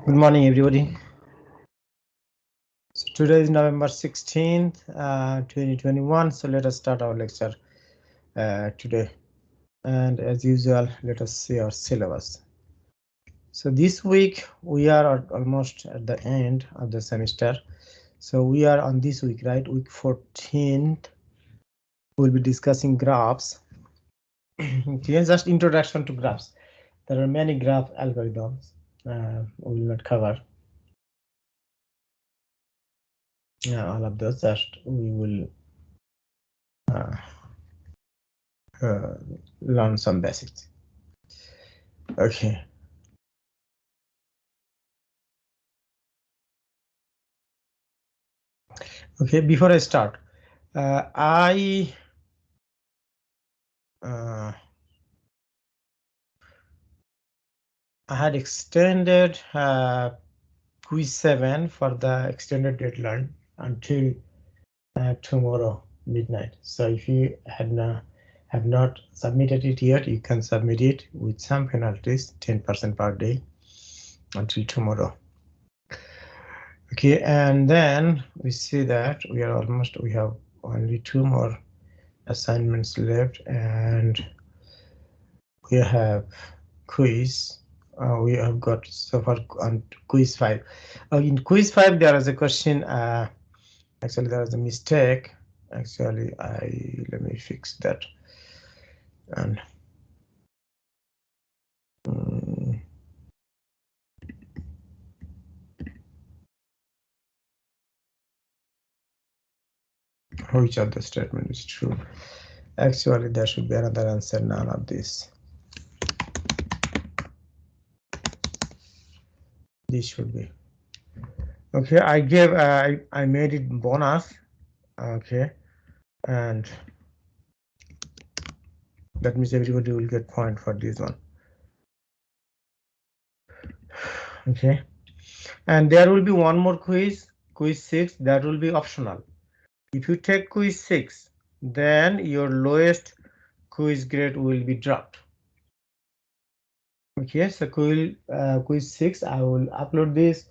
Good morning, everybody. So today is November 16th, 2021. So let us start our lecture today. And as usual, let us see our syllabus. So this week we are almost at the end of the semester. So we are on this week, right? Week 14th. We'll be discussing graphs. Okay, just introduction to graphs. There are many graph algorithms. We will not cover all of those. Just we will learn some basics. Okay. Okay, before I start, I had extended quiz 7 for the extended deadline until tomorrow midnight. So if you have not submitted it yet, you can submit it with some penalties, 10% per day until tomorrow. Okay, and then we see that we have only 2 more assignments left, and we have quiz. We have got so far on quiz 5. In quiz 5, there is a question. Actually, there is a mistake. Actually, let me fix that. And which of the statement is true? Actually, there should be another answer. None of this. This should be. Okay, I made it bonus. Okay, and that means everybody will get point for this one. Okay, and there will be one more quiz 6, that will be optional. If you take quiz 6, then your lowest quiz grade will be dropped. Okay, so quiz 6, I will upload this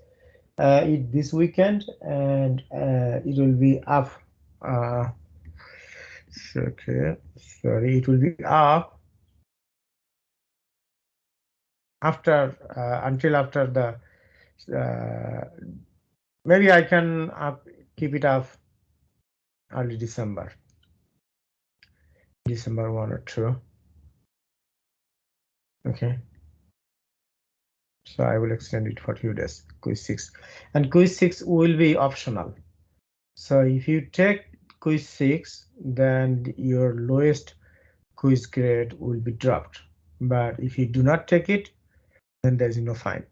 this weekend, and it will be up. Okay, sorry, it will be up after until after the maybe I can keep it up early December 1 or 2. Okay, so I will extend it for 2 days. Quiz 6, and quiz 6 will be optional. So if you take quiz 6, then your lowest quiz grade will be dropped. But if you do not take it, then there is no fine.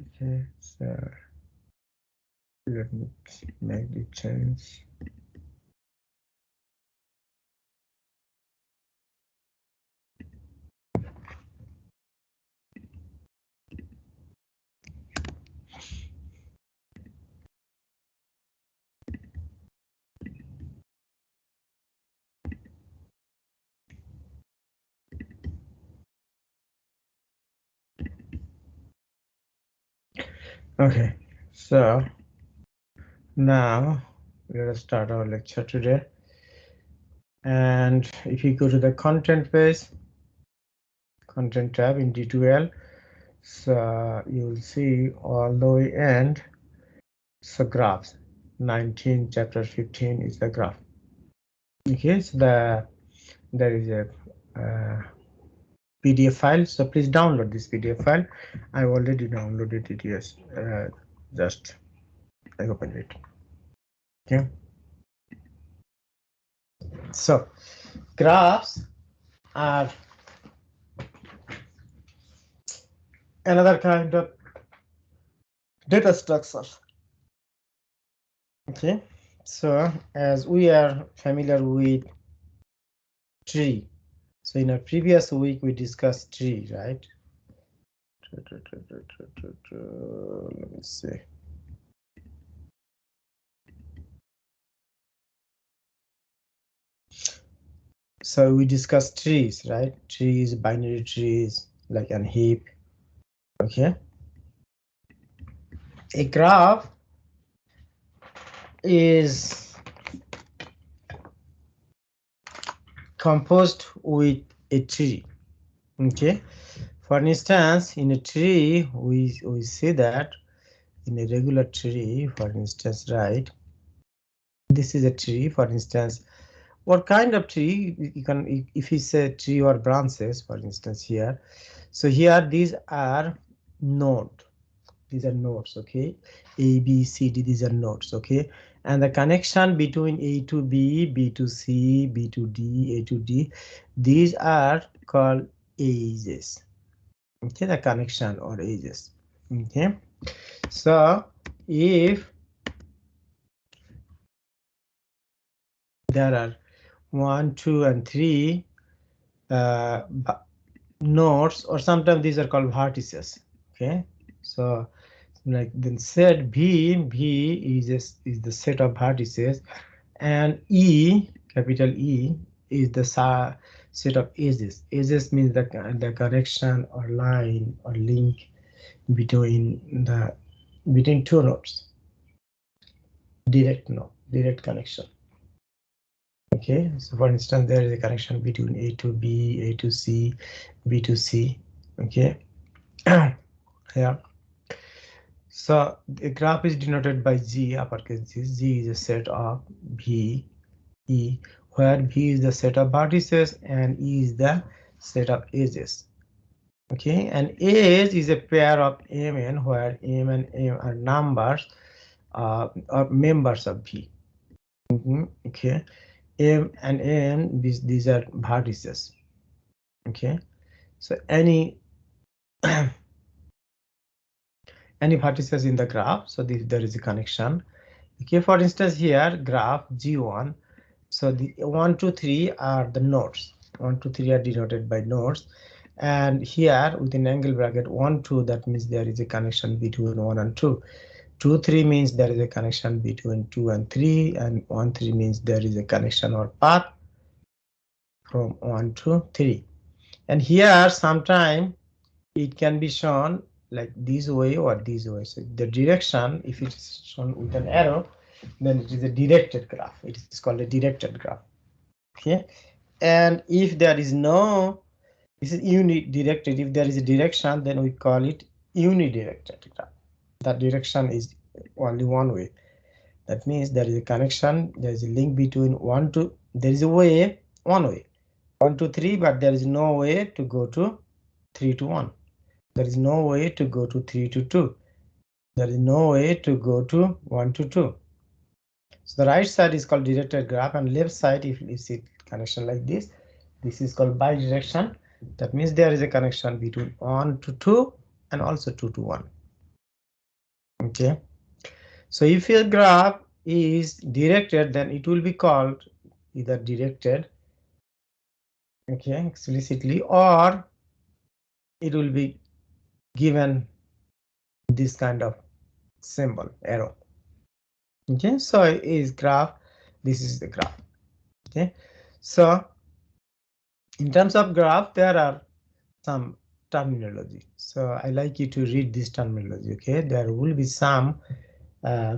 Okay, so let me make the change. Okay, so now let us start our lecture today. And if you go to the content page, content tab in D2L, so you will see all the way end. So graphs 19, chapter 15 is the graph. Okay, so there is a PDF file, so please download this PDF file. I already downloaded it. Yes, just I open it. Okay, so graphs are another kind of data structures. Okay, so as we are familiar with tree, so in a previous week we discussed tree, right? Let me see. So we discussed trees, right? Trees, binary trees, like an heap. Okay. A graph is composed with a tree. Okay. For instance, in a tree, we see that in a regular tree, for instance, right? This is a tree, for instance. What kind of tree you can, if you say tree or branches, for instance, here. So here these are nodes. These are nodes, okay? A, B, C, D, these are nodes, okay? And the connection between A to B, B to C, B to D, A to D, these are called edges. Okay, the connection or edges. Okay, so if there are 1, 2, and 3 nodes, or sometimes these are called vertices. Okay, so like then set B is the set of vertices, and E, capital E, is the set of edges. Edges means the connection or line or link between two nodes. Direct connection. Okay, so for instance, there is a connection between A to B, A to C, B to C. Okay, yeah. So the graph is denoted by G, uppercase G. G is a set of B, E, where B is the set of vertices and E is the set of edges. Okay, and edge is a pair of Mn, where M and M are numbers or members of B. Okay, M and N, these are vertices. Okay, so any vertices in the graph, so there is a connection. Okay, for instance, here graph G1, so the 1, 2, 3 are the nodes. 1, 2, 3 are denoted by nodes, and here within angle bracket 1, 2, that means there is a connection between 1 and 2. 2, 3 means there is a connection between 2 and 3, and 1, 3 means there is a connection or path from 1 to 3. And here sometime it can be shown like this way or this way. So the direction, if it is shown with an arrow, then it is a directed graph. It is called a directed graph. Okay, and if there is no, this is unidirected. If there is a direction, then we call it unidirected graph. That direction is only one way. That means there is a connection. There is a link between there is a way, one way, 1 to 3, but there is no way to go to 3 to 1. There is no way to go to 3 to 2. There is no way to go to 1 to 2. So the right side is called directed graph, and left side, if you see connection like this is called bidirection. That means there is a connection between 1 to 2 and also 2 to 1. Okay, so if your graph is directed, then it will be called either directed, okay, explicitly, or it will be given this kind of symbol, arrow. Okay, so is graph, this is the graph. Okay, so in terms of graph, there are some terminology, so I like you to read this terminology. Okay, there will be some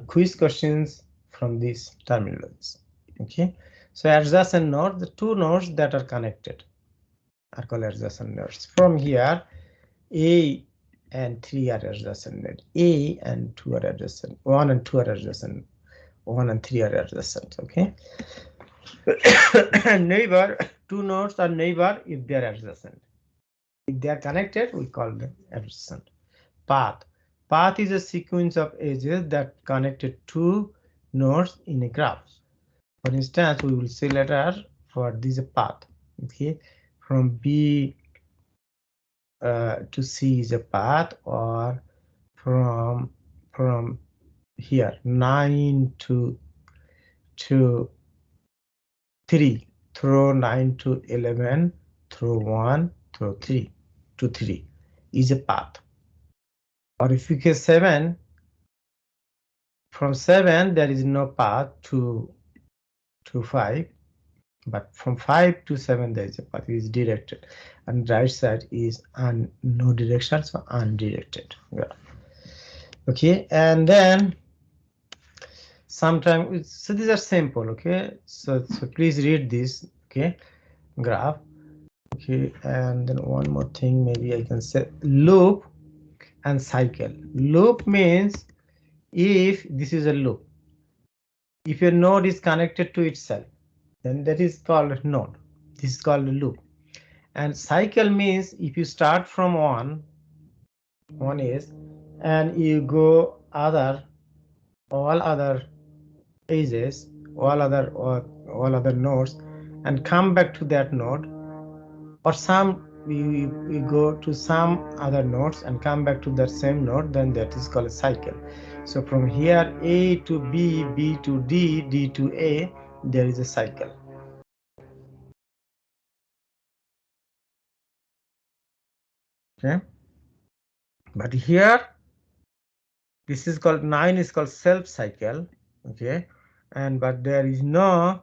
quiz questions from these terminologies. Okay, so adjacent nodes, the two nodes that are connected are called adjacent nodes. From here, A and 3 are adjacent node. A and 2 are adjacent. 1 and 2 are adjacent. 1 and 3 are adjacent. Okay. Neighbor, two nodes are neighbor if they are adjacent. If they are connected, we call them adjacent. Path. Path is a sequence of edges that connected two nodes in a graph. For instance, we will see later for this path. Okay, from B to C is a path, or from here 9 to 3, throw 9 to 11, throw 1, throw 3 to 3 is a path. Or if you get 7, from 7 there is no path to 5, but from 5 to 7 there is a path, is directed, and right side is no direction, so undirected. Yeah. Okay, and then sometimes, so these are simple. Okay, so please read this. Okay, graph. Okay, and then one more thing, maybe I can say loop and cycle. Loop means if this is a loop, if your node is connected to itself, then that is called node. This is called a loop. And cycle means if you start from one is, and you go all other edges, all other nodes, and come back to that node, or we go to some other nodes and come back to that same node, then that is called a cycle. So from here A to B, B to D, D to A, there is a cycle. Okay, but here this is called 9 is called self cycle. Okay, and but there is no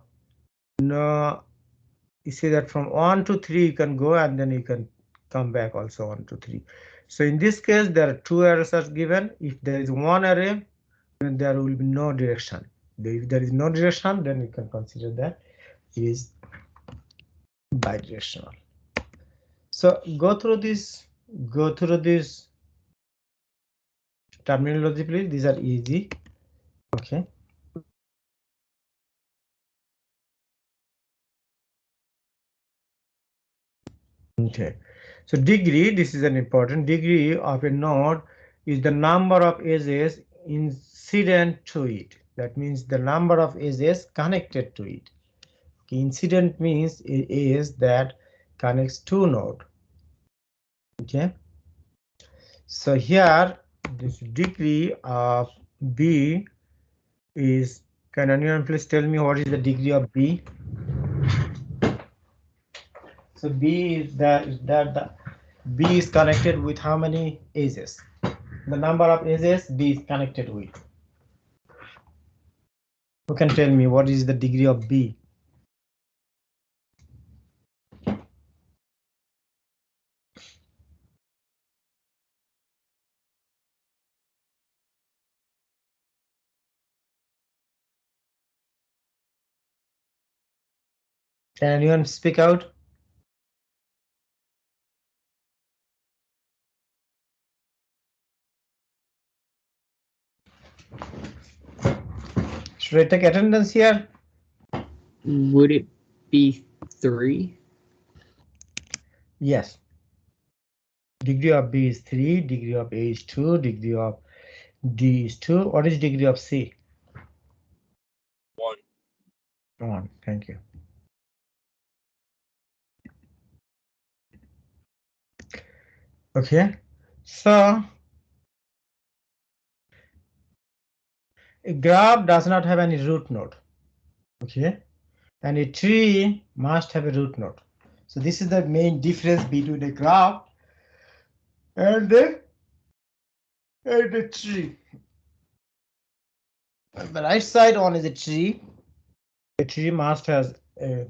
you see that from 1 to 3 you can go, and then you can come back also 1 to 3. So in this case there are two arrays are given. If there is one array, then there will be no direction. If there is no direction, then you can consider that is bidirectional. So go through this terminology, please. These are easy. Okay. Okay. So degree, this is an important degree of a node is the number of edges incident to it. That means the number of edges connected to it. Okay. Incident means it is that connects two node. Okay. So here this degree of B is, can anyone please tell me what is the degree of B? So B is the B is connected with how many edges? The number of edges B is connected with. Who can tell me what is the degree of B? Can anyone speak out? Should I take attendance here? Would it be 3? Yes. Degree of B is 3, degree of A is 2, degree of D is 2. What is degree of C? 1. 1. Thank you. Okay. So a graph does not have any root node. Okay. And a tree must have a root node. So this is the main difference between a graph and a tree. The right side one is a tree. A tree must have a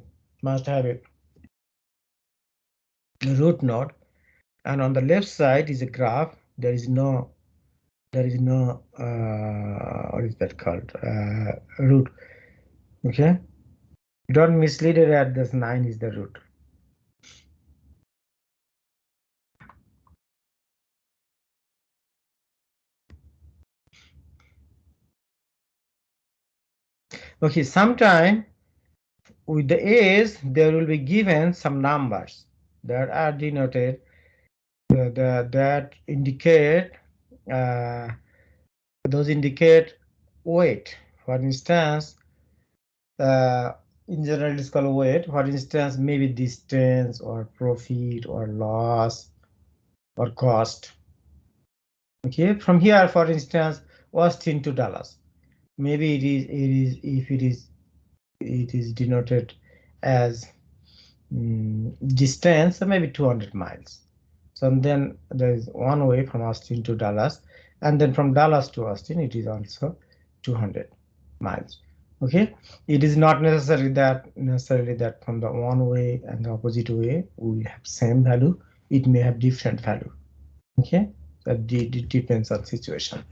root node, and on the left side is a graph. There is no what is that called, root. Okay, don't mislead it at this 9 is the root. Okay, sometime with the age there will be given some numbers that are denoted that indicate those indicate weight. For instance, in general it's called weight. For instance, maybe distance or profit or loss or cost. Okay, from here, for instance, Austin to Dallas. Maybe it is denoted as distance, so maybe 200 miles. So then there is one way from Austin to Dallas, and then from Dallas to Austin it is also 200 miles. Okay, it is not necessarily that from the one way and the opposite way will have same value. It may have different value. Okay, that depends on situation.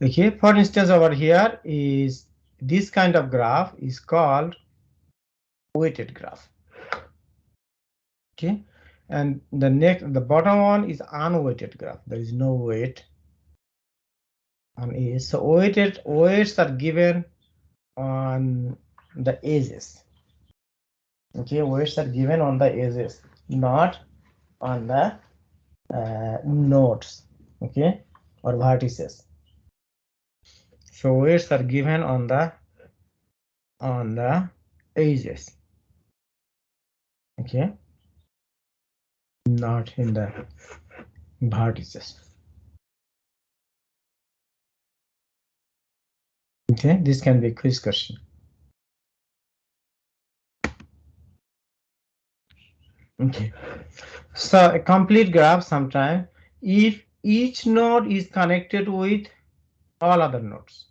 Okay, for instance, over here is this kind of graph is called weighted graph. Okay, and the bottom one is unweighted graph. There is no weight on A. So weights are given on the edges. Okay, weights are given on the edges, not on the nodes. Okay, or vertices. So weights are given on the edges. Okay, not in the vertices. Okay, this can be a quiz question. Okay, so a complete graph sometime if each node is connected with all other nodes,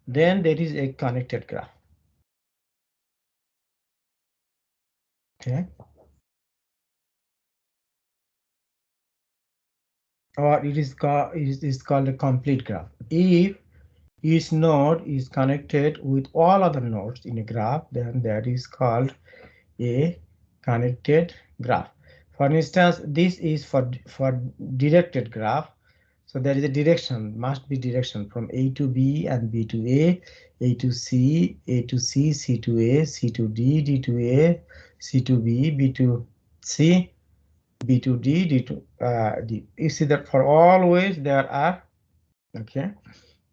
then there is a connected graph. Okay, or it is called a complete graph if each node is connected with all other nodes in a graph, then that is called a connected graph. For instance, this is for directed graph. So there is a direction, must be direction from A to B and B to A to C, A to C, C to A, C to D, D to A, C to B, B to C, B to D, D to D. You see that for all ways there are, okay,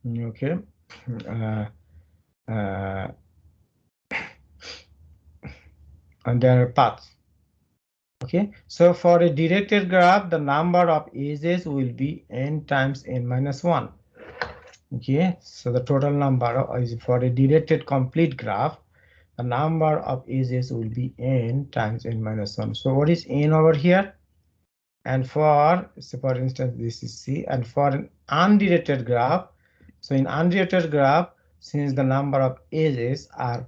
okay, and there are paths. Okay, so for a directed graph, the number of edges will be n times n minus 1. Okay, so the total number is for a directed complete graph, the number of edges will be n times n minus 1. So what is n over here? And for, so for instance, this is C, and for an undirected graph, so in undirected graph, since the number of edges are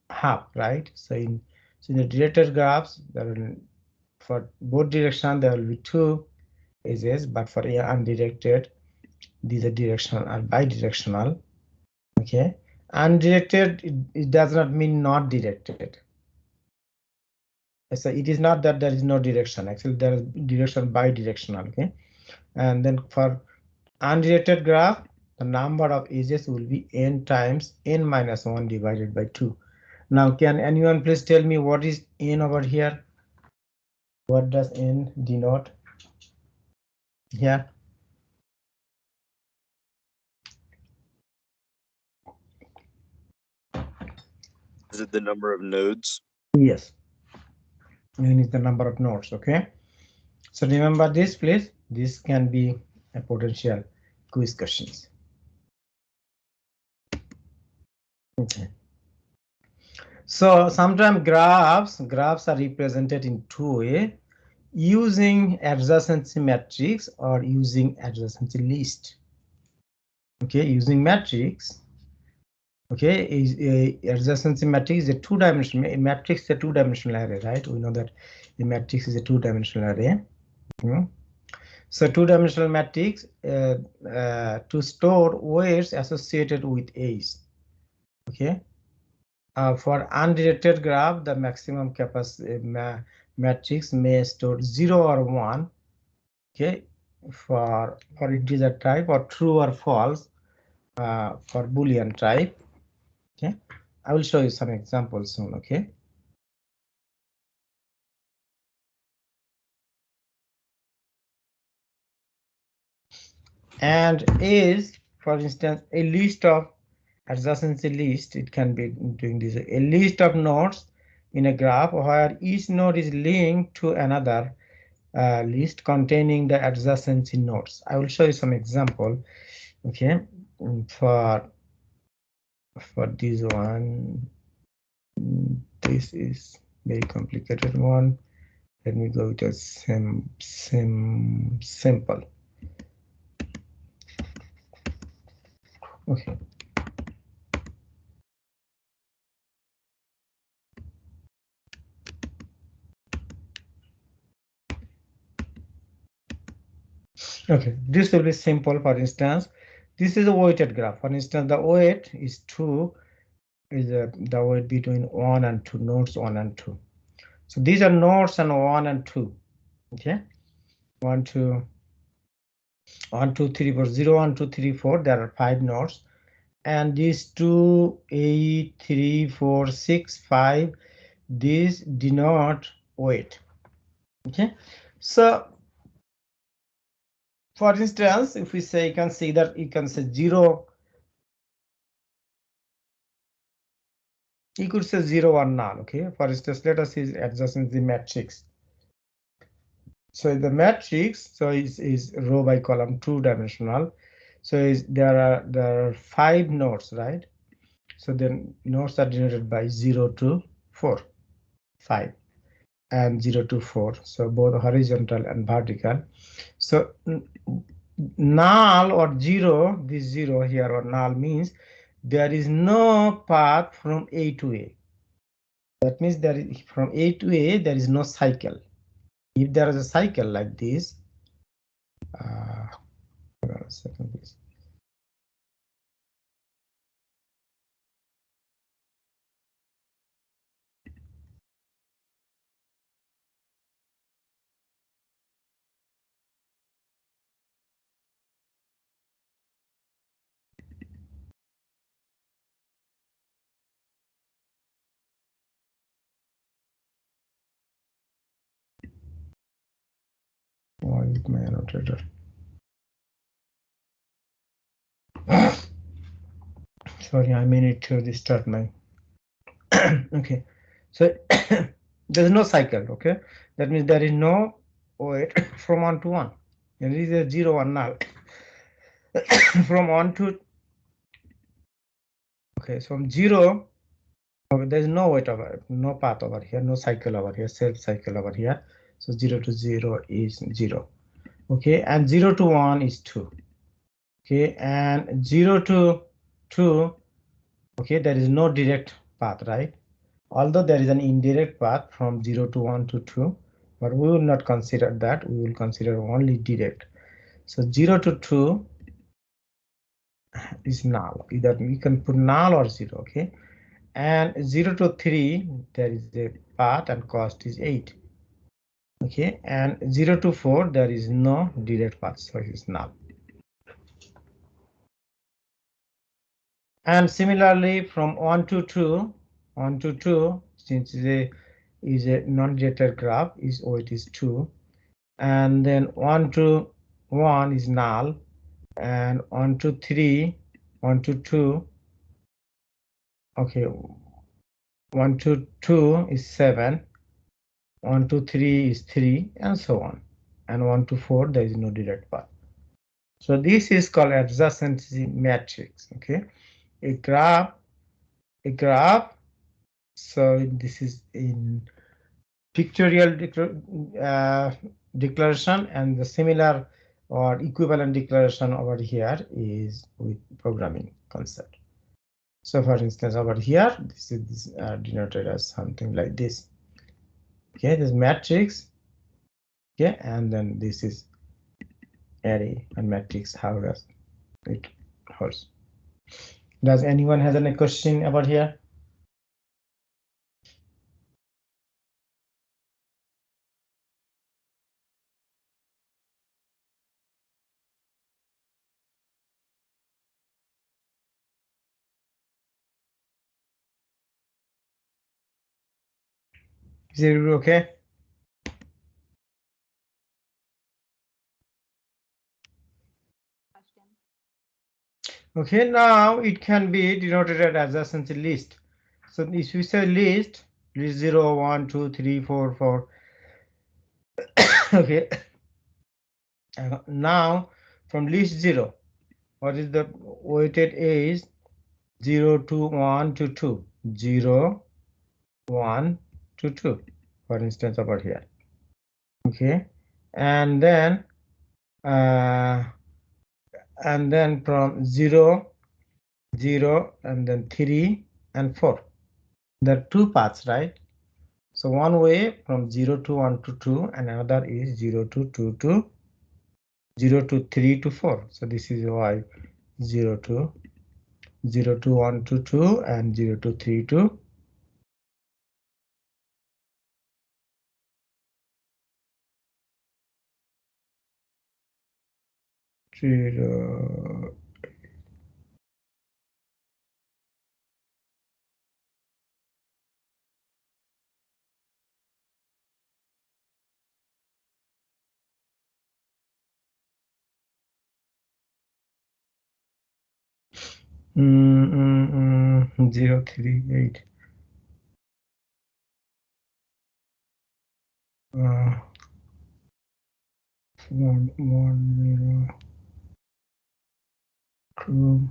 half, right? So in the directed graphs, there will, for both direction there will be 2 edges, but for a undirected, these are directional and bidirectional. Okay, undirected, it does not mean not directed. So it is not that there is no direction. Actually, there is direction bidirectional. Okay, and then for undirected graph, the number of edges will be n times n minus 1 divided by 2. Now, can anyone please tell me what is n over here? What does n denote here? Is it the number of nodes? Yes, n is the number of nodes. Okay, so remember this, please. This can be a potential quiz questions. Okay. So sometimes graphs are represented in two ways, using adjacency matrix or using adjacency list. Okay, using matrix. Okay, is a adjacency matrix is a two-dimensional matrix, is a two-dimensional array, right? We know that the matrix is a two-dimensional array. So two-dimensional matrix to store weights associated with A's. Okay. For undirected graph, the maximum capacity matrix may store 0 or 1. Okay, for integer type, or true or false for Boolean type. Okay, I will show you some examples soon. Okay. And is, for instance, a list of adjacency list. It can be doing this, a list of nodes in a graph where each node is linked to another list containing the adjacency nodes. I will show you some example. Okay, for this one, this is very complicated one. Let me go with a simple. Okay. Okay, this will be simple. For instance, this is a weighted graph. For instance, the weight is 2, is the weight between 1 and 2, nodes 1 and 2. So these are nodes and 1 and 2. Okay, 1, 2, 1, 2, 3, 4, 0, 1, 2, 3, 4. There are 5 nodes, and these 2, 8, 3, 4, 6, 5. These denote weight. Okay, so for instance, if we say, you can see that you can say 0. You could say 0 or null. Okay, for instance, let us see adjacency matrix. So the matrix, so is row by column 2-dimensional. So there are 5 nodes, right? So then nodes are denoted by 0 to 4, 5, and 0 to 4. So both horizontal and vertical. So null or 0, this 0 here or null means there is no path from A to A. That means there is from A to A, there is no cycle. If there is a cycle like this, hold on a second, please. Why is my annotator? Sorry, I may need to restart my. Okay, so there's no cycle. Okay, that means there is no weight from 1 to 1. There is a 0 or null from 1 to. Okay, so from 0. Okay, there's no weight over, no path over here, no cycle over here, self cycle over here. So 0 to 0 is 0. Okay, and 0 to 1 is 2. Okay, and 0 to 2. Okay, there is no direct path, right? Although there is an indirect path from 0 to 1 to 2, but we will not consider that. We will consider only direct. So 0 to 2 is null. Either you can put null or 0. Okay, and 0 to 3, there is a path and cost is 8. Okay, and 0 to 4, there is no direct path, so it is null. And similarly, from 1 to 2, since it is a non-directed graph, is weight is 2, and then 1 to 1 is null, and 1 to 3, 1 to 2. Okay, 1 to 2 is 7, 1 to 3 is 3, and so on. And 1 to 4, there is no direct path. So this is called adjacency matrix. Okay, a graph. So this is in pictorial declaration, and the similar or equivalent declaration over here is with programming concept. So for instance, over here, this is denoted as something like this. Okay, this matrix. Okay, and then this is array and matrix. How does it holds? Does anyone has any question about here? Is it okay? Okay, now it can be denoted as adjacency list. So if we say list 0, 1, 2, 3, 4, 4. Okay. Now from list 0, what is the weighted is 0 to 1 to 2, 0, 1 to 2, for instance, over here. Okay, and then from 0, 0, and then 3 and 4. There are 2 paths, right? So one way from 0 to 1 to 2, and another is 0 to 2 to 0 to 3 to 4. So this is why 0 to 1 to 2 and 0 to 3 to 0. Mm, 038. 1 0 2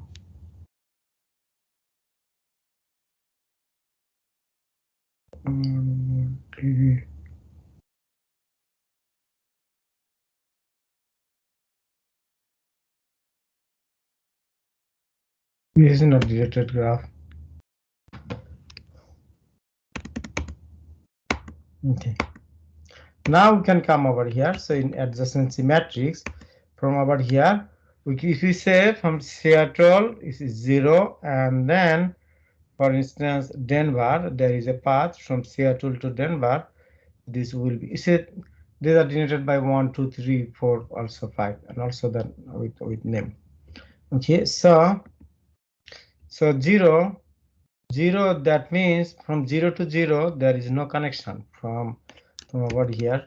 1 3. This is not directed graph. Okay. Now we can come over here. So in adjacency matrix, from over here, if we say from Seattle is 0, and then for instance Denver, there is a path from Seattle to Denver. This will be, these are denoted by 1 2 3 4 also 5, and also then with name. Okay, so 0 0, that means from 0 to 0 there is no connection from over here.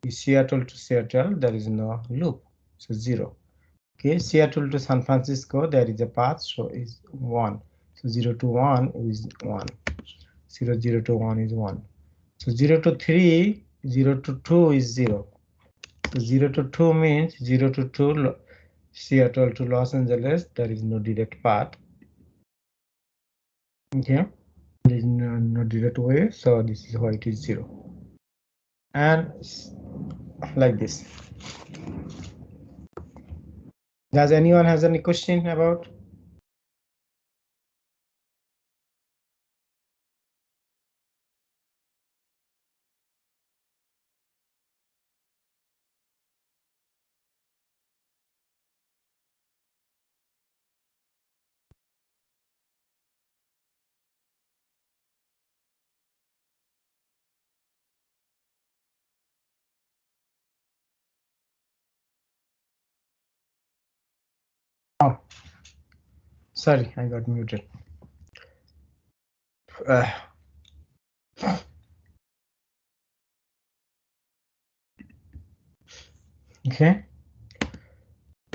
Seattle to Seattle, there is no loop, so 0. Okay, Seattle to San Francisco, there is a path, so is 1. So 0 to 1 is 1. 0 to 1 is 1. So 0 to 3, 0 to 2 is 0. So 0 to 2 means 0 to 2, Seattle to Los Angeles, there is no direct path. Okay, there is no direct way, so this is why it is 0. And like this. Does anyone has any question about? Oh, sorry, I got muted. Okay,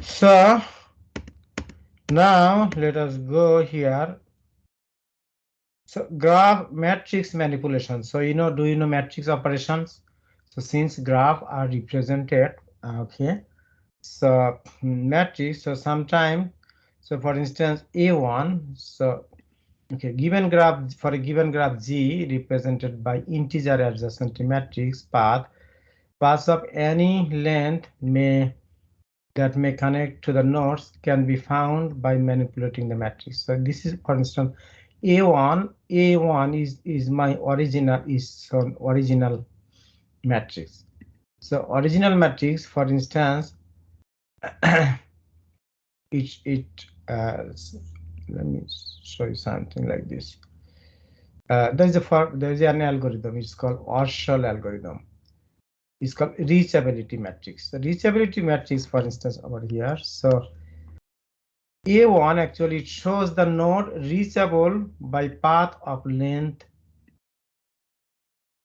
so now let us go here. So graph matrix manipulation. So do you know matrix operations? So since graph are represented, okay, so matrix, so sometime, so for instance A1, so okay, given graph, for a given graph G represented by integer adjacent matrix paths of any length that may connect to the nodes can be found by manipulating the matrix. So this is, for instance, A1 is my original matrix. So original matrix, for instance, let me show you something like this. There's an algorithm. It's called Warshall algorithm. It's called reachability matrix. The reachability matrix, for instance, over here. So A1 actually shows the node reachable by path of length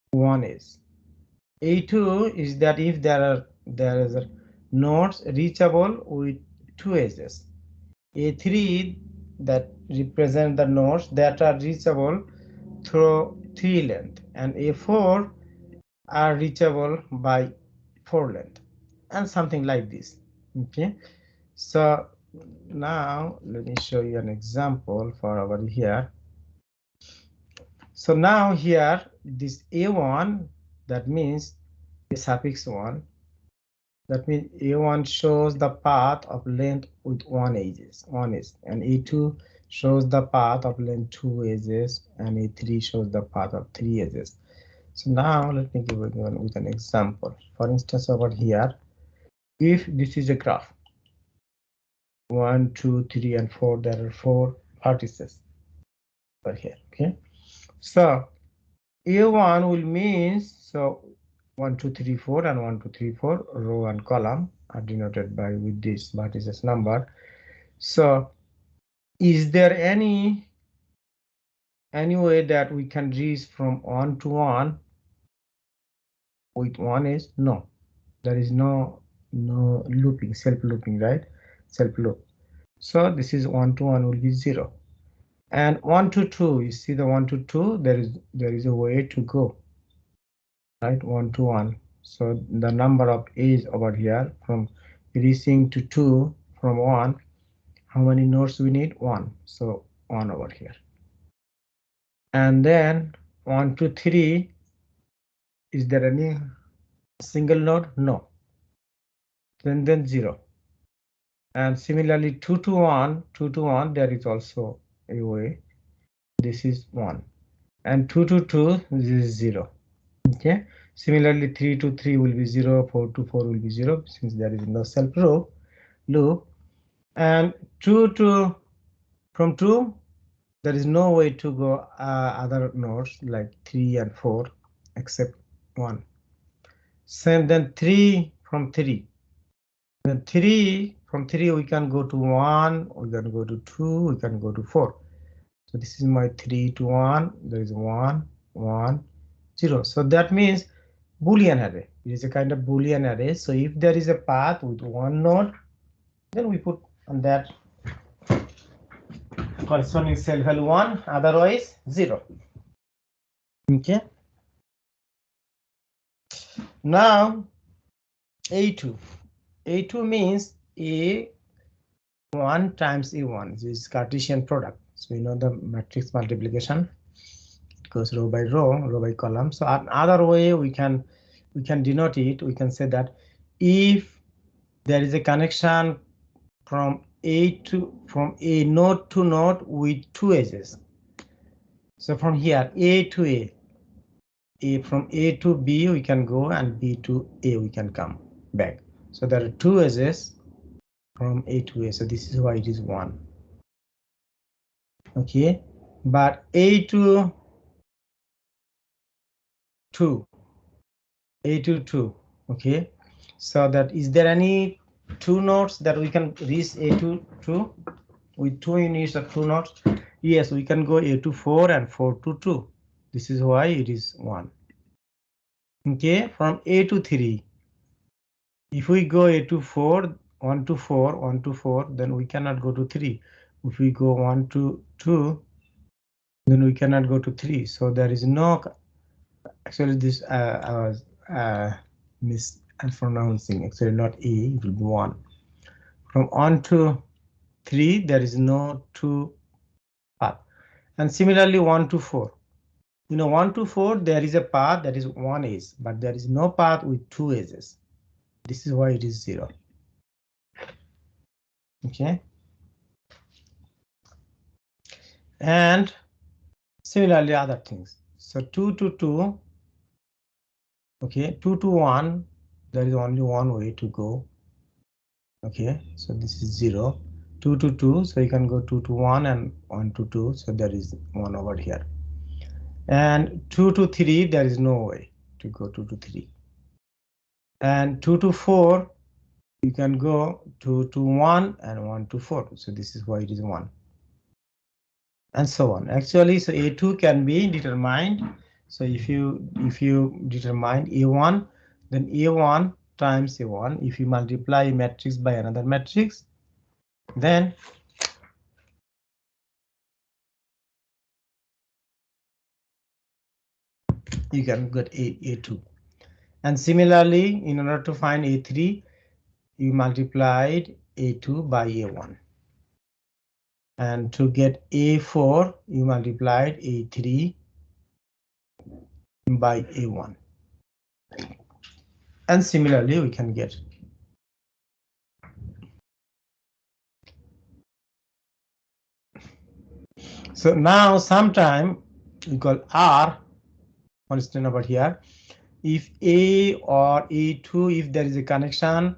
1 is. A2 is that if there is a nodes reachable with 2 edges. A3 that represent the nodes that are reachable through 3 length, and A4 are reachable by 4 length, and something like this. Okay, so now let me show you an example for over here. So now here this A1, that means a suffix 1, that means A1 shows the path of length with 1 edge, and A2 shows the path of length 2 edges, and A3 shows the path of 3 edges. So now let me give you with an example. For instance, over here, If this is a graph, 1, 2, 3, and 4, there are 4 vertices over here. Okay, so A1 will means, so 1, 2, 3, 4, and 1, 2, 3, 4 row and column are denoted by with this vertices number. So is there any way that we can reach from 1 to 1 with 1 is no. There is no looping, self looping, right? Self loop. So this is 1 to 1 will be 0. And 1 to 2, you see the 1 to 2, there is a way to go, right? 1 to 1. So the number of is over here from reaching to 2 from 1. How many nodes we need? 1. So 1 over here. And then 1 to 3, is there any single node? No. Then 0. And similarly 2 to 1, there is also a way. This is 1. And 2 to 2, this is 0. Okay. Similarly 3 to 3 will be 0, 4 to 4 will be 0 since there is no self loop. And 2 to from 2, there is no way to go other nodes like 3 and 4 except 1. So then 3 from 3. Then 3 from 3 we can go to 1, we can go to 2, we can go to 4. So this is my 3 to 1. There is 1, 1, 0. So that means Boolean array. It is a kind of Boolean array. So if there is a path with one node, then we put on that corresponding cell value 1, otherwise 0. Okay. Now A2. A2 means A1 times A1. This is Cartesian product. So we know the matrix multiplication. It goes row by column. So another way we can denote it. We can say that if there is a connection from a node to node with 2 edges. So from here A to A from A to B we can go, and B to A we can come back. So there are 2 edges from A to A. So this is why it is 1. Okay, but A to 2. Okay, so that is there any 2 nodes that we can reach A to 2 with 2 units of 2 nodes? Yes, we can go A to 4 and 4 to 2. This is why it is 1. Okay, from A to 3. If we go A to 4, 1 to 4, then we cannot go to 3. If we go 1 to 2, then we cannot go to 3. So there is no, actually this I was mispronouncing. Actually not A, it will be 1. From 1 to 3, there is no 2 path. And similarly 1 to 4. 1 to 4, there is a path that is 1 edge, but there is no path with 2 edges. This is why it is 0. Okay. And similarly other things. So 2 to 2. Okay, 2 to 1, there is only one way to go. Okay, so this is 0. 2 to 2, so you can go 2 to 1 and 1 to 2, so there is 1 over here. And 2 to 3, there is no way to go 2 to 3. And 2 to 4, you can go 2 to 1 and 1 to 4. So this is why it is 1. And so on. Actually, so A2 can be determined. So if you determine A1, then A1 times A1. If you multiply a matrix by another matrix, then you can get A2. And similarly, in order to find A3, you multiplied A2 by A1. And to get A4, you multiplied A3 by A1. And similarly, we can get. So now sometime we call R, constant over here. If A or A2, if there is a connection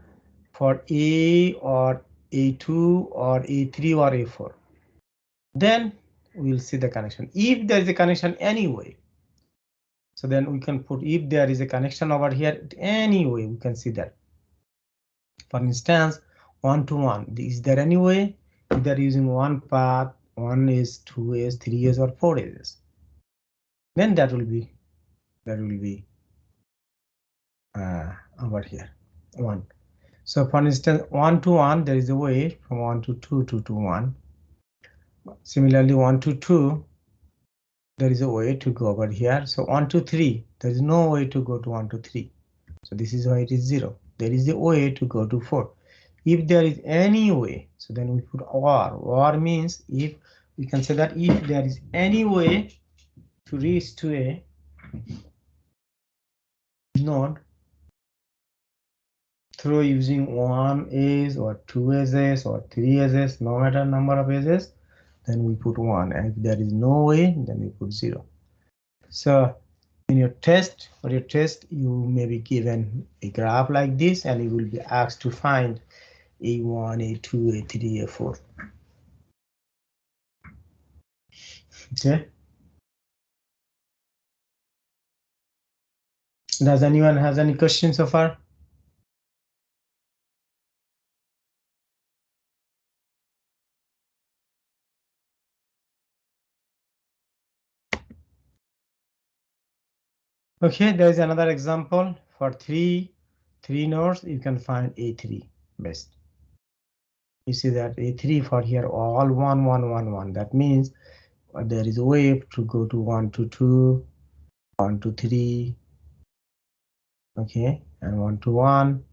for A or A2 or A3 or A4. Then we'll see the connection. If there is a connection anyway, so then we can put if there is a connection over here anyway, we can see that. For instance, 1 to 1. Is there any way? If they're using one path, 1 is 2 is 3 is or 4 is, then that will be over here 1. So for instance, 1 to 1, there is a way from 1 to 2, 2 to 1. Similarly, 1 to 2, there is a way to go over here. So 1 to 3, there is no way to go to 1 to 3. So this is why it is 0. There is a way to go to 4. If there is any way, so then we put or. Or means if we can say that if there is any way to reach to a node through using 1 edge or 2 edges or 3 edges, no matter number of edges, then we put 1. And if there is no way, then we put 0. So in your test, you may be given a graph like this, and you will be asked to find A1, A2, A3, A4. Okay. Does anyone has any questions so far? Okay, there is another example for three nodes. You can find A3 best. You see that A3 for here all 1, 1, 1, 1. That means there is a way to go to 1 to 2, 1 to 3. Okay, and 1 to 1,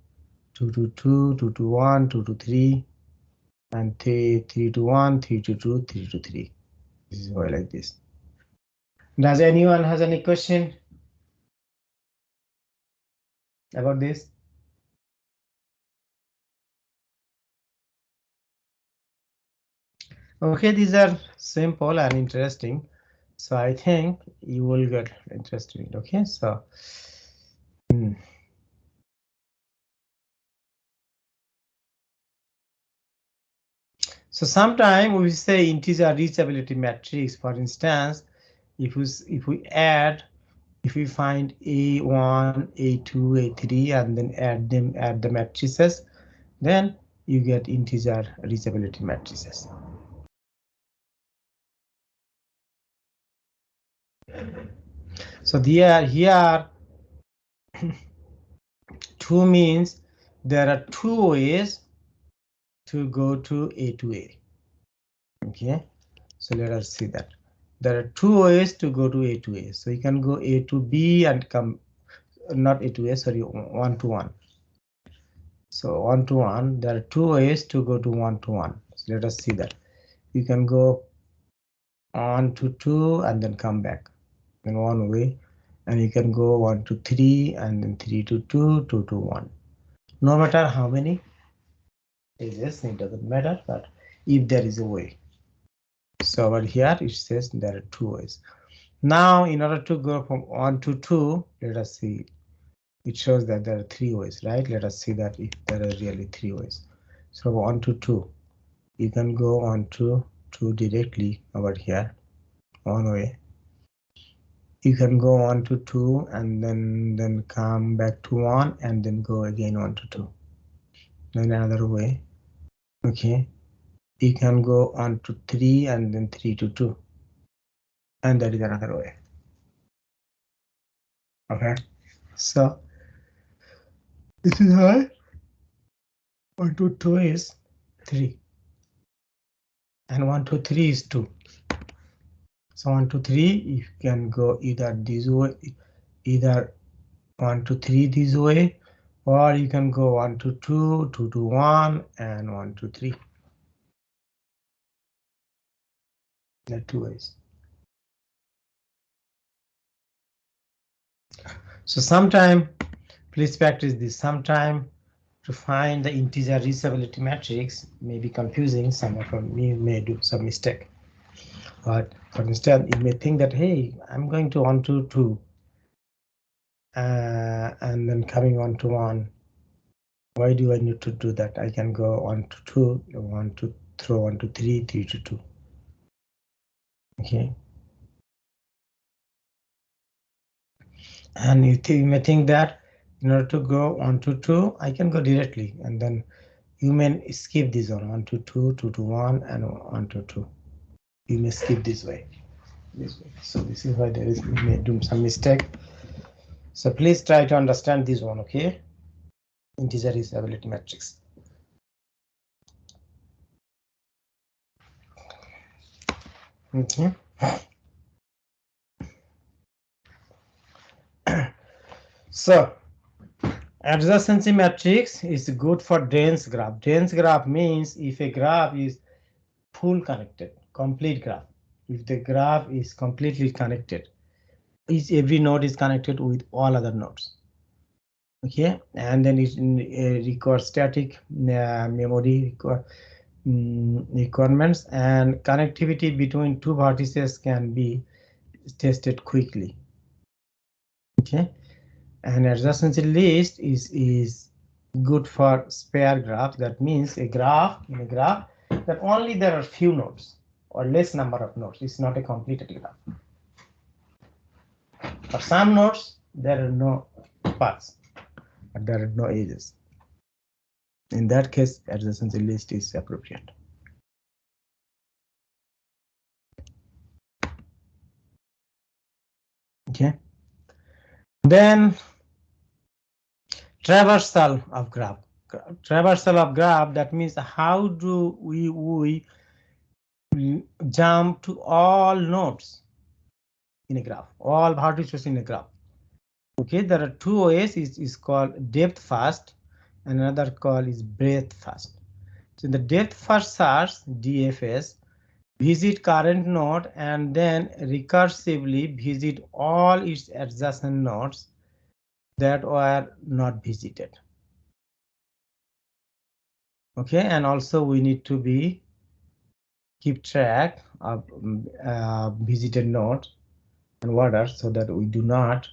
2 to 2, 2 to 1, 2 to 3, and 3 to 1, 3 to 2, 3 to 3. This is why like this. Does anyone has any question about this? Okay, these are simple and interesting, so I think you will get interested in it. Okay, so so sometimes we say integer reachability matrix. For instance, if we find A1, A2, A3 and then add the matrices, then you get integer reachability matrices. So here 2 means there are 2 ways to go to A to A. Okay, so let us see that there are 2 ways to go to A to A. So you can go A to B and come, not A to A, sorry, 1 to 1. So 1 to 1, there are 2 ways to go to 1 to 1. So let us see that you can go on to 2 and then come back in one way, and you can go 1 to 3 and then 3 to 2, 2 to 1. No matter how many edges, it doesn't matter, but if there is a way. So over here it says there are 2 ways. Now in order to go from 1 to 2, let us see. It shows that there are 3 ways, right? Let us see that if there are really 3 ways. So 1 to 2, you can go on to 2 directly over here, one way. You can go 1 to 2 and then come back to 1 and then go again 1 to 2. Then another way. Okay, you can go on to 3 and then 3 to 2, and that is another way. Okay, so this is why 1 to 2 is 3 and 1 to 3 is 2. So 1 to 3 you can go either this way, either 1 to 3 this way, or you can go 1 to 2, 2 to 1, and 1 to 3. There are 2 ways. So sometime, please practice this. Sometime to find the integer reachability matrix may be confusing. Some of you may do some mistake. But for instance, you may think that, hey, I'm going to 1 to 2 and then coming 1 to 1. Why do I need to do that? I can go 1 to 2, 1 to 3, 1 to 3, 3 to 2. Okay. And you may think that in order to go 1 to 2, I can go directly, and then you may skip this one 2 2, 2 to 1, and 1 to 2. You may skip this way. So this is why there is we may do some mistake. So please try to understand this one, okay? Integer usability matrix. Okay. So adjacency matrix is good for dense graph. Dense graph means if a graph is full connected, complete graph. If the graph is completely connected, every node is connected with all other nodes. Okay, and then it requires static memory requirements, and connectivity between two vertices can be tested quickly. Okay, and adjacency list is good for spare graph. That means in a graph that only there are few nodes or less number of nodes. It's not a completed graph. For some nodes there are no paths, but there are no edges. In that case, adjacency list is appropriate. Okay. Then traversal of graph. Traversal of graph, that means how do we jump to all nodes in a graph, all vertices in a graph. Okay, there are two ways. Is called depth first, and another call is breadth first. So in the depth first search, DFS, visit current node and then recursively visit all its adjacent nodes that were not visited. Okay, and also we need to keep track of visited nodes and order so that we do not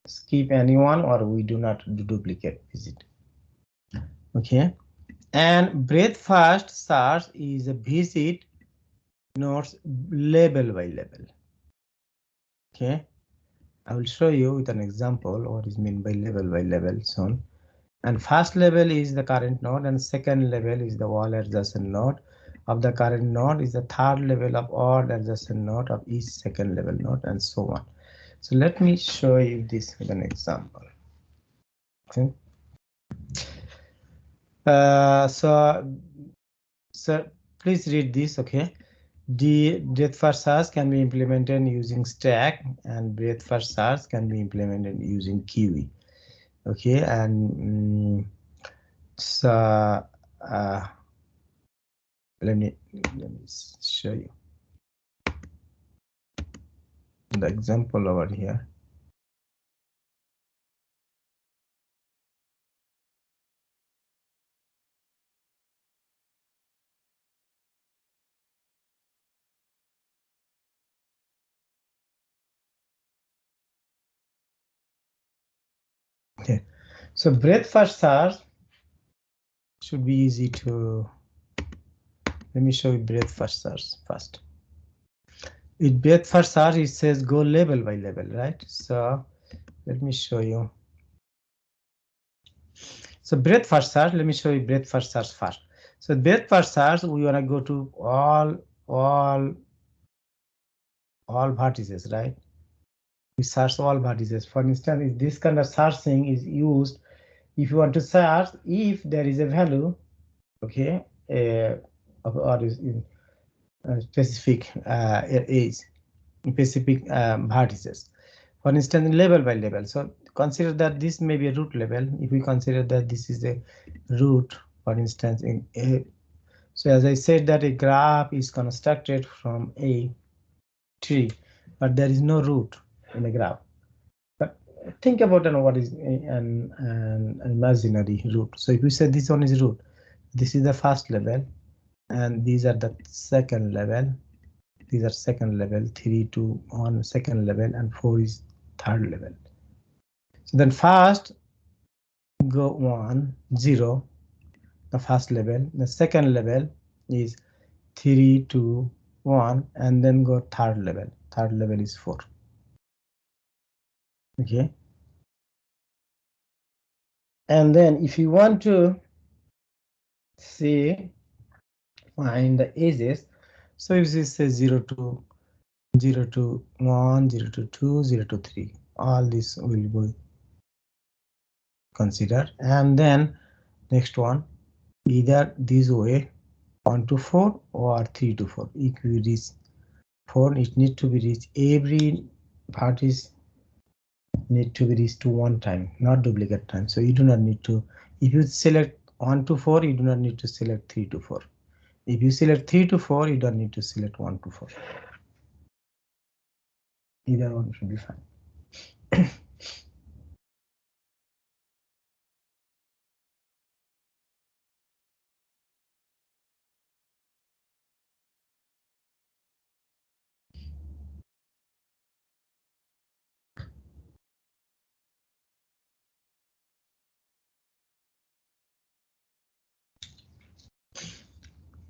skip anyone or we do not do duplicate visit. Okay, and breadth first search is a visit nodes level by level. Okay, I will show you with an example what is meant by level soon. And first level is the current node, and second level is the all adjacent node of the current node, is the third level of all adjacent node of each second level node, and so on. So let me show you this with an example. Okay. So please read this. Okay. The breadth first search can be implemented using stack, and breadth first search can be implemented using QE. Okay, and so let me show you the example over here. Okay, so breadth first search should be easy to. Let me show you breadth first search first. With breadth first search, it says go level by level, right? So let me show you. So breadth first search, let me show you breadth first search first. So breadth first search, we want to go to all vertices, right? We search all vertices. For instance, if this kind of searching is used, if you want to search if there is a value, okay, or is in specific age, specific vertices. For instance, level by level. So consider that this may be a root level. If we consider that this is a root, for instance, in a. So as I said that a graph is constructed from a tree, but there is no root in a graph. But think about what is an imaginary root. So if we say this one is root, this is the first level, and these are the second level. These are second level, 3 to 1 second level, and 4 is third level. So then first go 1 0, the first level. The second level is 3 2 1, and then go third level. Third level is 4. Okay. And then if you want to see find the edges, so if you say 0 to 0 to 1, 0 to 2, 0 to 3, all this will be considered. And then next one, either this way 1 to 4 or 3 to 4. If you reach 4, it need to be reached, every part is need to be reached to one time, not duplicate time. So you do not need to, if you select 1 to 4, you do not need to select 3 to 4. If you select 3 to 4, you don't need to select 1 to 4. Either one should be fine.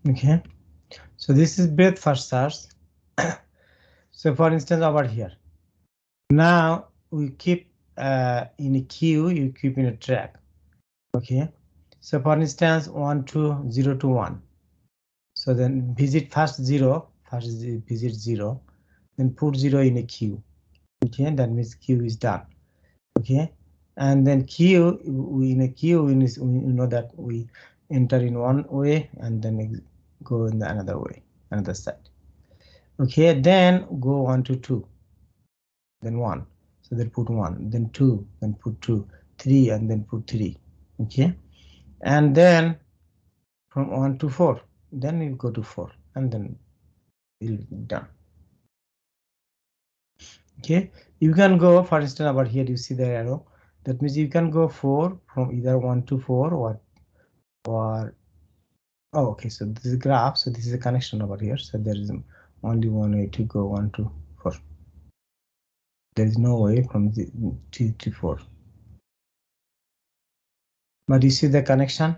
Okay, so this is breadth first search. So for instance, over here, now we keep in a queue, you keep in a track. Okay, so for instance, 1 to 0 to 1. So then visit first 0, first visit 0, then put 0 in a queue. Okay, that means queue is done. Okay, and then queue, in a queue, we know that we enter in one way and then go in the another way, another side. Okay, then go 1 to 2, then 1, so then put 1, then 2, then put 2, 3, and then put 3. Okay, and then from 1 to 4, then you go to 4, and then it'll be done. Okay, you can go, for instance, over here you see the arrow, that means you can go 4 from either 1 to 4 or oh, okay, so this is a graph, so this is a connection over here, so there is only one way to go 1 to 4. There is no way from the 2 to 4. But you see the connection.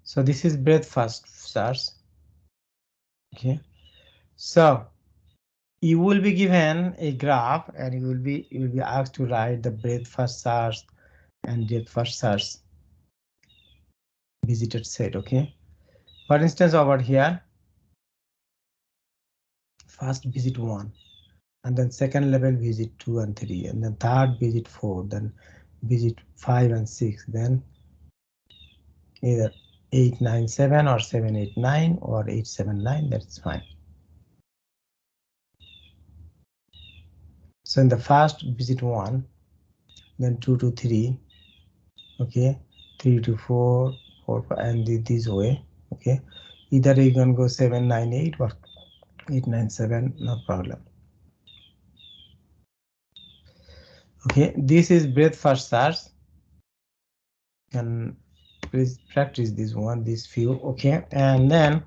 So this is breadth first search. Okay, so you will be given a graph and you will be asked to write the breadth first search and depth first search visited set. Okay, for instance, over here, first visit 1, and then second level visit 2 and 3, and then third visit 4, then visit 5 and 6, then either 897 or 789 or 879, that's fine. So in the first visit 1, then 2 to 3, okay, 3 to 4, 4, and this way. Okay, either you can go 798 or 897, no problem. Okay, this is breadth first search. Can please practice this one, this few. Okay, and then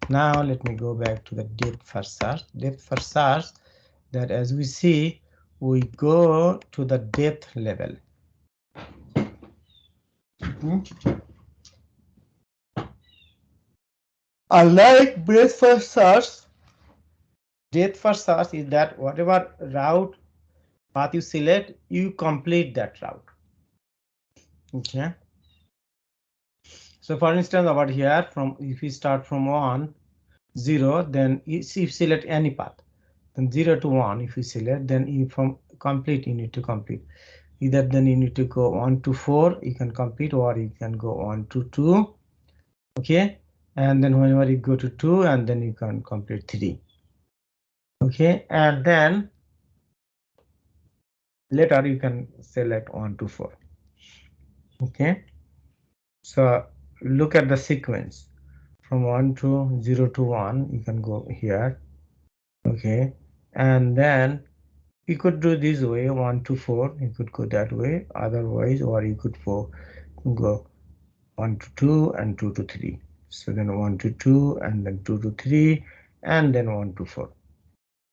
now let me go back to the depth first search. Depth first search, that as we see, we go to the depth level. Unlike breadth first search, depth first search is that whatever route path you select, you complete that route. Okay, so for instance, over here, from if you start from 1 0, then if you select any path, then 0 to 1, if you select, then you from complete, you need to complete. Either then you need to go 1 to 4, you can complete, or you can go 1 to 2. Okay, and then whenever you go to 2, and then you can complete 3. Okay, and then later you can select 1 to 4. Okay, so look at the sequence from 1 to 0 to 1, you can go here. Okay, and then you could do this way, 1 to 4, you could go that way, otherwise, or you could go 1 to 2 and 2 to 3. So then 1 to 2 and then 2 to 3 and then 1 to 4.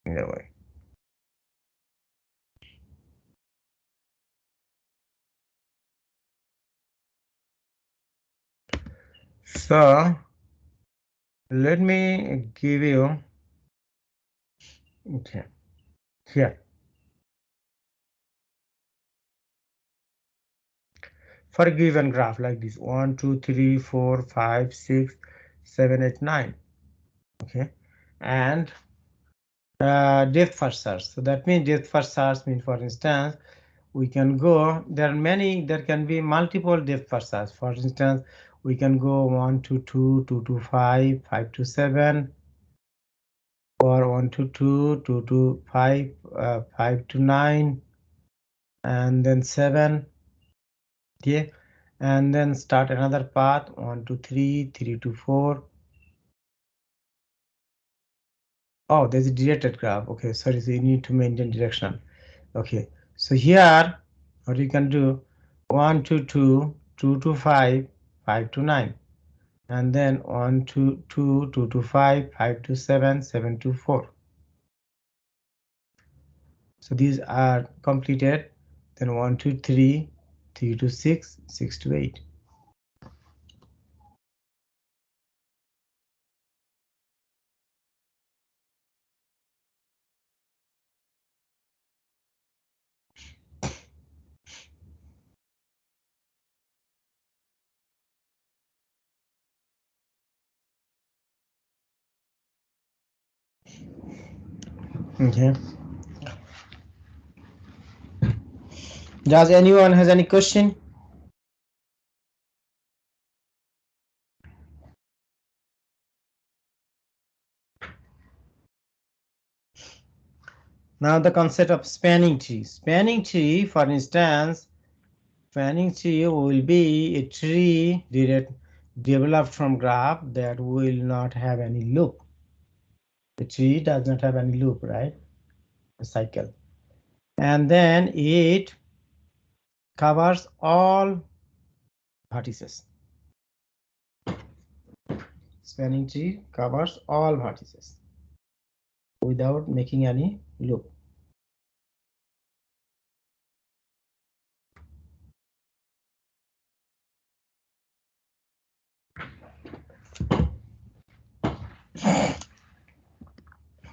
Either way. So let me give you, okay, here. For a given graph like this, 1, 2, 3, 4, 5, 6, 7, 8, 9. Okay, and depth first search. So that means depth first search means, for instance, we can go, there can be multiple depth first search. For instance, we can go 1 to 2, 2 to 5, 5 to 7, or 1 to 2, 2 to 5, 5 to 9, and then 7. Okay, and then start another path, 1 to 3, 3 to 4. Oh, there's a directed graph. Okay, sorry, so you need to maintain direction. Okay, so here what you can do, 1 to 2, 2 to 5, 5 to 9, and then 1 to 2, 2 to 5, 5 to 7, 7 to 4. So these are completed. Then 1 to 3, 3 to 6, 6 to 8. Okay. Does anyone has any question? Now the concept of spanning tree. Spanning tree, for instance, spanning tree will be a tree developed from graph that will not have any loop. The tree does not have any loop, right? A cycle. And then it covers all vertices. Spanning tree covers all vertices without making any loop.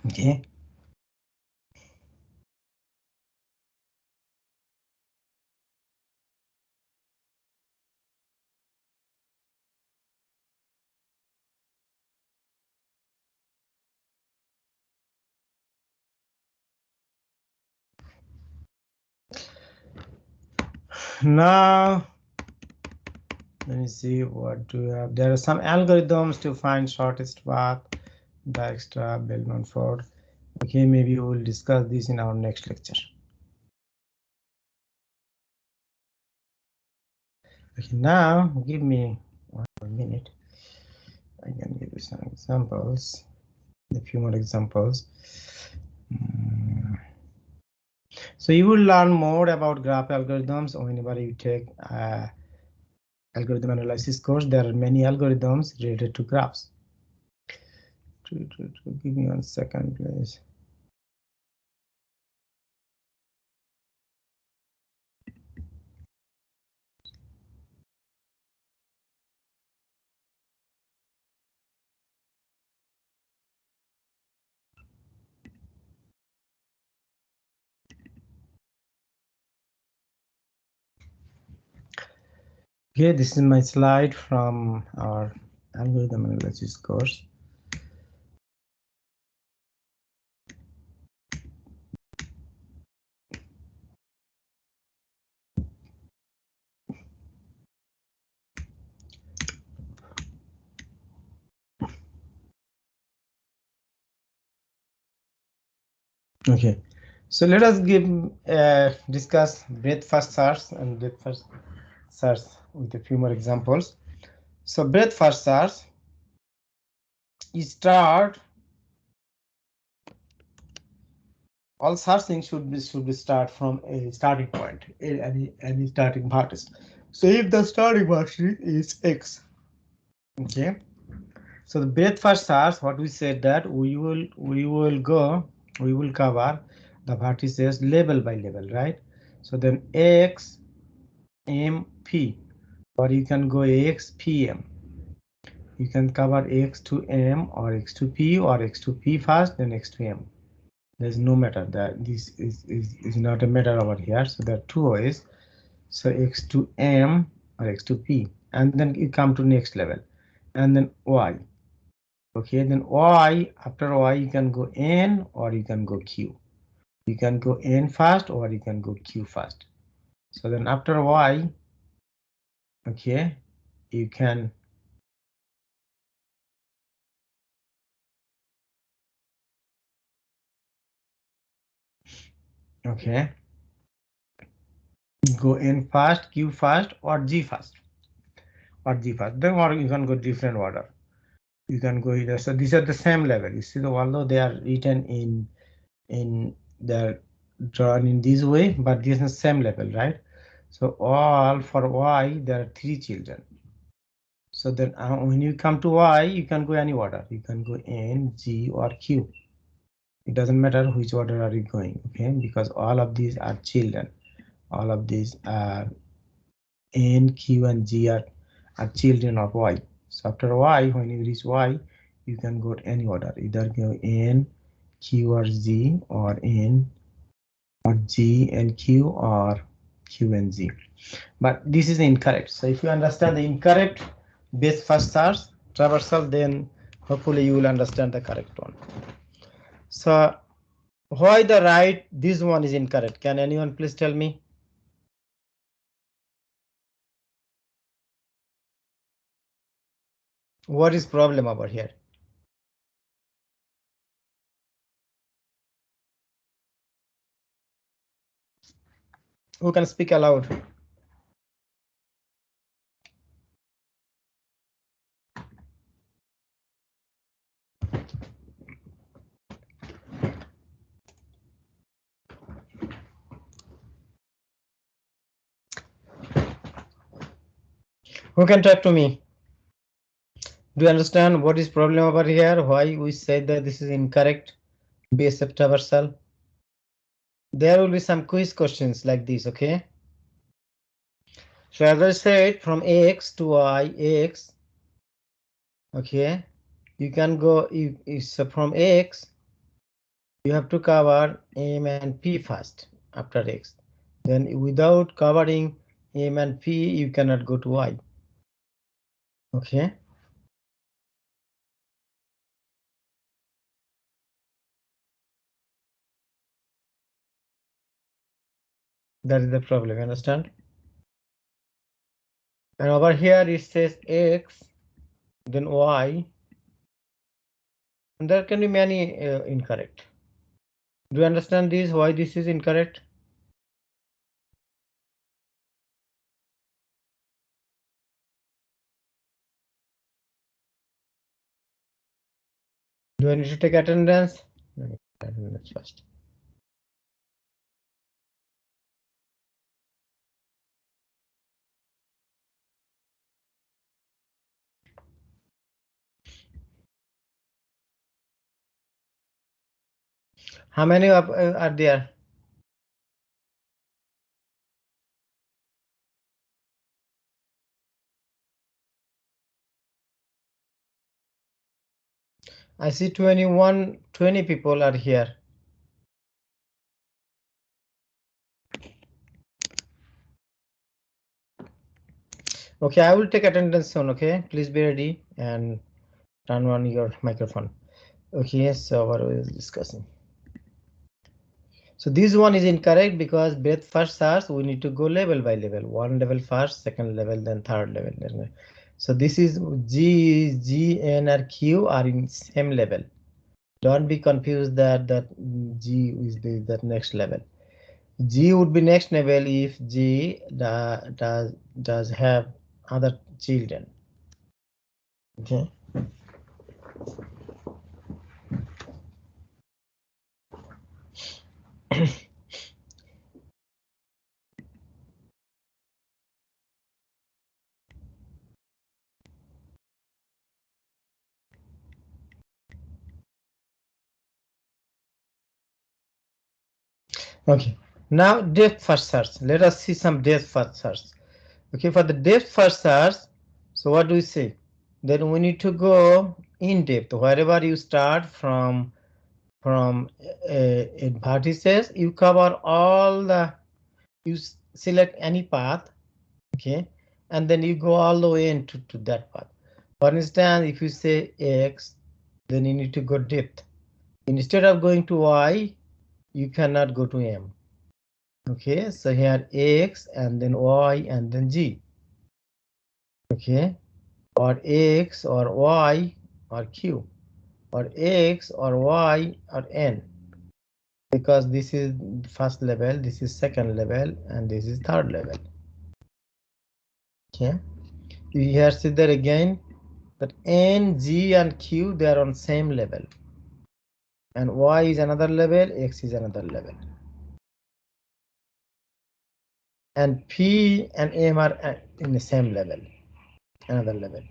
Okay. Now let me see what do we have. There are some algorithms to find shortest path, Dijkstra, Bellman-Ford. Okay, maybe we will discuss this in our next lecture. Okay, now give me 1 more minute. I can give you some examples, a few more examples. So you will learn more about graph algorithms whenever you take algorithm analysis course. There are many algorithms related to graphs. Give me 1 second, please. Okay, this is my slide from our algorithm analysis course. Okay, so let us discuss breadth first search and depth first search with a few more examples. So breadth first search, you start, all searching should be start from a starting point, any starting vertex. So if the starting vertex is X, okay. So the breadth first search, what we said that we will cover the vertices level by level, right? So then X, M, P, or you can go X, P, M. You can cover x to m or x to p or x to p first, then x to m. There's no matter that this is not a matter over here. So there are two ways. So x to m or x to p, and then you come to next level, and then y. Okay, then y, after y you can go n or you can go q. You can go n first or you can go q first. So then after y, okay, you can okay go n first, q first, or g first, then or you can go different order. You can go either. So these are the same level. You see, although they are written in they're drawn in this way, but this is the same level, right? So all for y there are 3 children. So then when you come to y, you can go any order. You can go n, g, or q. It doesn't matter which order are you going, okay? Because all of these are children. All of these are n, q, and g are children of y. So after y, when you reach y, you can go to any order. Either go n, q, or z, or n, or g and q, or q and z. But this is incorrect. So if you understand the incorrect base first search traversal, then hopefully you will understand the correct one. So why the right this one is incorrect? Can anyone please tell me? What is problem over here? Who can speak aloud? Who can talk to me? Do you understand what is problem over here? Why we said that this is incorrect base traversal? There will be some quiz questions like this, okay? So as I said, from x to y, x, okay, you can go, so from x, you have to cover m and p first after x. Then without covering m and p, you cannot go to y. Okay. That is the problem, you understand? And over here it says x, then y, and there can be many incorrect. Do you understand this? Why this is incorrect? Do I need to take attendance? Attendance first. How many are there? I see 20 people are here. Okay, I will take attendance soon. Okay, please be ready and turn on your microphone. Okay, so what are we discussing? So this one is incorrect because breadth first search we need to go level by level. One level first, second level, then third level. So this is G, N, or Q are in same level. Don't be confused that G is that next level. G would be next level if G does have other children. Okay. Okay. Now depth first search. Let us see some depth first search. Okay, for the depth first search, so what do we say? then we need to go in depth. Wherever you start from in vertices, you cover all the, you select any path, okay, and then you go all the way into that path. For instance, if you say X, then you need to go depth. Instead of going to Y, you cannot go to M. Okay, so here X and then Y and then G. Okay, or X or Y or Q, or X or Y or N, because this is first level, this is second level, and this is third level. Okay, you here see there again that N, G, and Q, they are on same level, and Y is another level, X is another level, and P and M are in the same level, another level.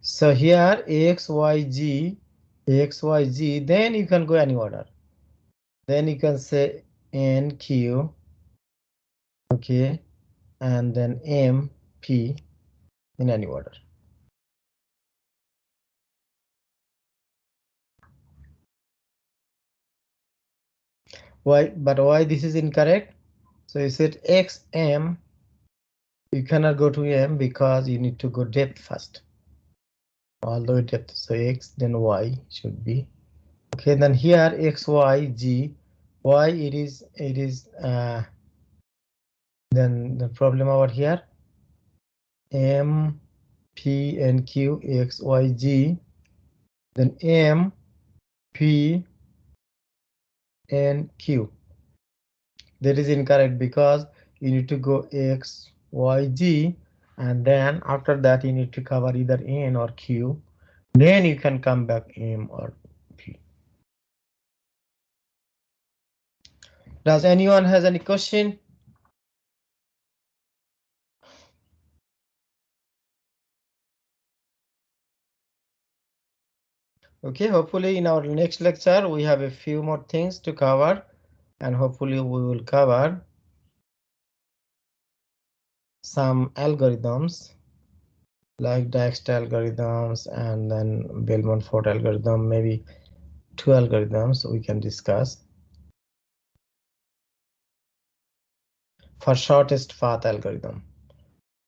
So here X, Y, G, X, Y, G, then you can go any order. Then you can say N, Q, okay, and then M, P in any order. Why? But why this is incorrect? So you said X, M, you cannot go to M because you need to go depth first. All the way depth. So X, then Y should be. Okay, then here X, Y, G, Y it is then the problem over here, M, P, and Q, X, Y, G, then M, P, and Q. That is incorrect because you need to go X, Y, G, and then after that you need to cover either N or Q. Then you can come back M or P. Does anyone has any question? Okay, hopefully in our next lecture we have a few more things to cover, and hopefully we will cover some algorithms like Dijkstra algorithms and then Belmont-Fort algorithm, maybe 2 algorithms we can discuss. For shortest path algorithm,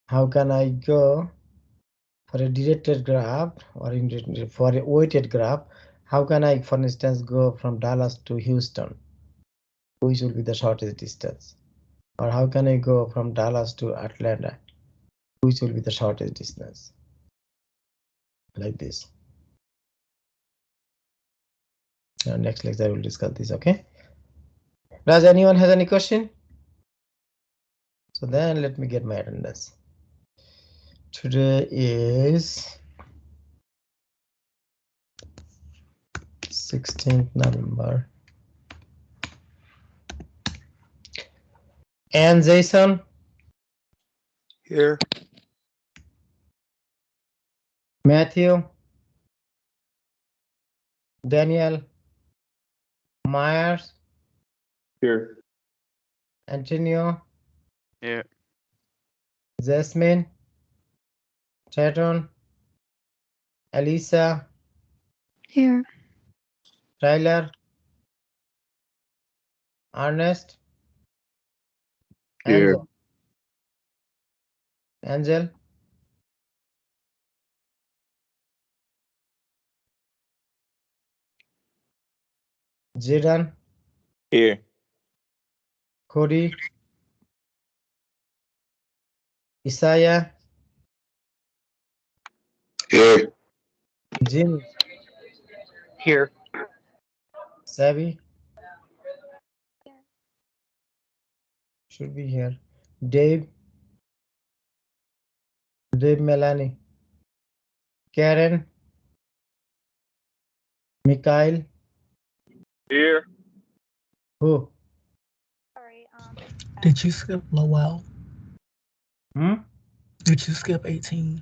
how can I go for a directed graph or for a weighted graph? How can I, for instance, go from Dallas to Houston? Which will be the shortest distance? Or how can I go from Dallas to Atlanta? Which will be the shortest distance? Like this. Next lecture I will discuss this. Okay. Does anyone has any question? So then let me get my attendance. Today is 16th November. And Jason? Here. Matthew? Daniel? Myers? Here. Antonio? Here. Jasmine? Chaton? Elisa? Here. Tyler? Ernest? Here. Angel? Angel? Jidan? Here. Cody? Isaiah? Here. Jimmy? Here. Savvy? Should be here. Dave? Dave Melanie? Karen? Mikhail? Here. Who? Sorry. Did you skip Lowell? Hmm? Did you skip 18?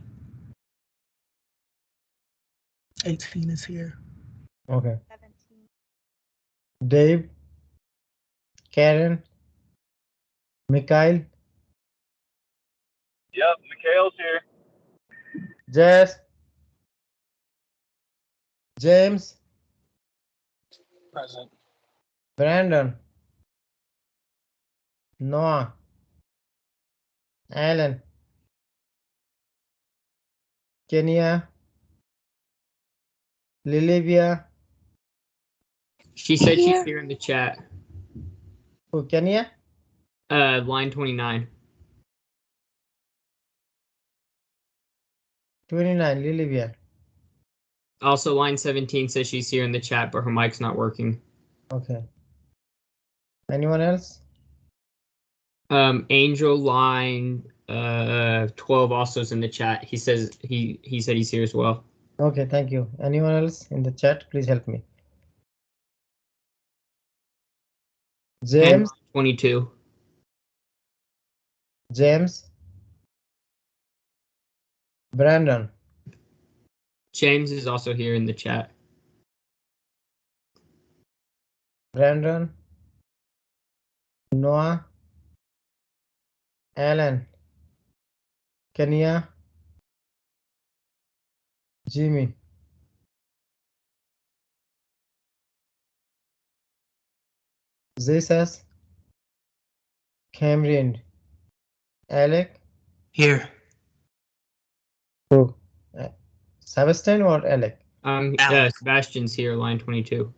18 is here. Okay. 17. Dave? Karen? Mikhail? Yep, Mikhail's here. Jess. James. Present. Brandon. Noah. Alan. Kenya. Lilivia. She said she's Here. here in the chat. Who? Kenya? Line 29. 29. Lilivia. Also, line 17 says she's here in the chat, but her mic's not working. Okay. Anyone else? Angel line 12 also is in the chat. He says he said he's here as well. Okay, thank you. Anyone else in the chat? Please help me. And James. line 22. James. Brandon. James is also here in the chat. Brandon. Noah. Alan. Kenya. Jimmy. Jesus. Cameron. Alec. Here. Who? Sebastian or Alec? Alex. Sebastian's here, line 22.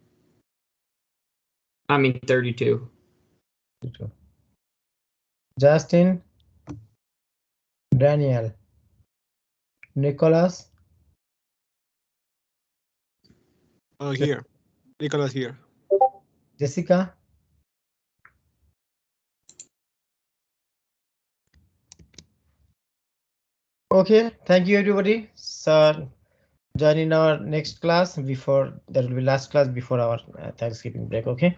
I mean 32. Justin. Daniel. Nicholas. Here. Nicholas here. Jessica. Okay, thank you everybody. So joining our next class before there will be last class before our Thanksgiving break, okay?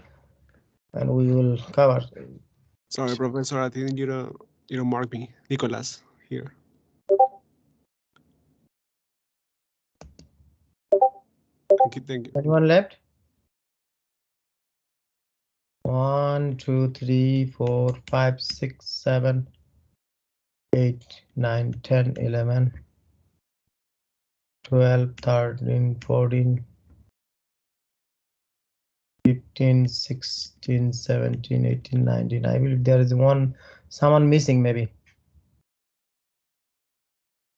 And we will cover. Sorry, Professor, I think you don't mark me. Nicholas here. Thank you. Anyone left? 1, 2, 3, 4, 5, 6, 7, 8, 9, 10, 11, 12, 13, 14, 15, 16, 17, 18, 19. I believe there is someone missing maybe.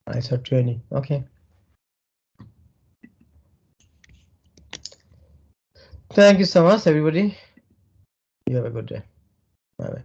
I saw 20. Okay. Thank you so much, everybody. You have a good day. Bye-bye.